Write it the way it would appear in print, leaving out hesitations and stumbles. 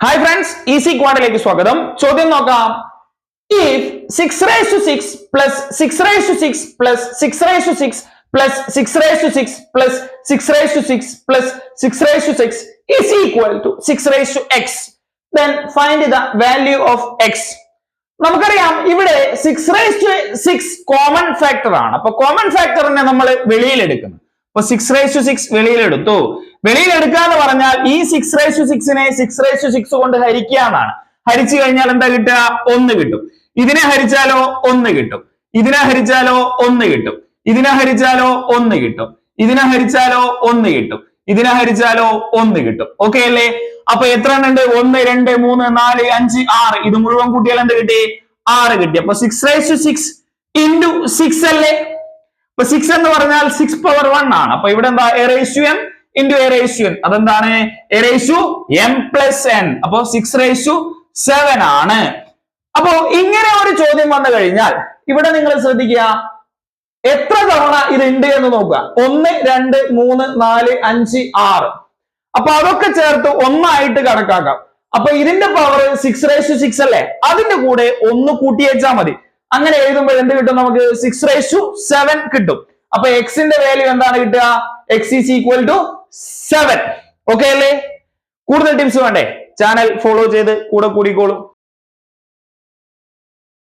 Hi friends, easy ക്വാഡിലേക്ക് സ്വാഗതം. ചോദ്യം നോക്കാം. If 6 raised to 6 plus 6 raised to 6 plus 6 raised to 6 plus 6 raised to 6 plus 6 raised to 6 plus 6 raised to 6 is equal to 6 raised to x, then find the value of x. നമുക്കറിയാം ഇവിടെ 6 raised to 6 common factor ആണ്. അപ്പൊ common ഫാക്ടറിനെ നമ്മൾ വെളിയിൽ എടുക്കുന്നു. അപ്പൊ 6 raised to 6 വെളിയിൽ എടുത്തു. വെളിയിൽ എടുക്കുക എന്ന് പറഞ്ഞാൽ ഈ 6 raised to 6 നെ 6 raised to 6 കൊണ്ട് ഹരിക്കുക എന്നാണ്. ഹരിച്ചു കഴിഞ്ഞാൽ എന്താ കിട്ടുക? 1 കിട്ടും. ഇതിനെ ഹരിച്ചാലോ 1 കിട്ടും. ഇതിനെ ഹരിച്ചാലോ 1 കിട്ടും. ഇതിനെ ഹരിച്ചാലോ 1 കിട്ടും. ഇതിനെ ഹരിച്ചാലോ 1 കിട്ടും. ഇതിനെ ഹരിച്ചാലോ 1 കിട്ടും. ഓക്കെ അല്ലേ? അപ്പൊ എത്ര എണ്ണം ഉണ്ട്? 1 2 3 4 5 6. ഇത് മുഴുവൻ കൂട്ടിയാൽ എന്ത് കിട്ടി? 6 കിട്ടി. അപ്പൊ 6 raised to 6 into 6 അല്ലേ? അപ്പൊ 6 എന്ന് പറഞ്ഞാൽ 6 power 1 ആണ്. അപ്പൊ ഇവിടെ എന്താ? a raised to m into a raised to n. അതെന്താണ്? a raised to m plus n. അപ്പൊ 6 raised to 7 ആണ്. അപ്പോ ഇങ്ങനെ ഒരു ചോദ്യം വന്നു കഴിഞ്ഞാൽ ഇവിടെ നിങ്ങൾ ശ്രദ്ധിക്കുക, എത്ര തവണ ഇത് ഉണ്ട് എന്ന് നോക്കുക. 1 2 3 4 5 6. അപ്പൊ അതൊക്കെ ചേർത്ത് 1 ആയിട്ട് കണക്കാക്കാം. അപ്പൊ ഇതിന്റെ പവർ 6 raised to 6 അല്ലേ? അതിന്റെ കൂടെ 1 കൂട്ടി വെച്ചാൽ മതി. അങ്ങനെ എഴുതുമ്പോൾ എന്ത് കിട്ടും? നമുക്ക് 6 raised to 7 കിട്ടും. അപ്പൊ x ന്റെ വാല്യൂ എന്താണ് കിട്ടുക? x is equal to 7. Okay അല്ലേ? കൂടുതൽ ടിപ്സ് വേണ്ടേ? ചാനൽ ഫോളോ ചെയ്ത് കൂടെ കൂടിക്കോളൂ.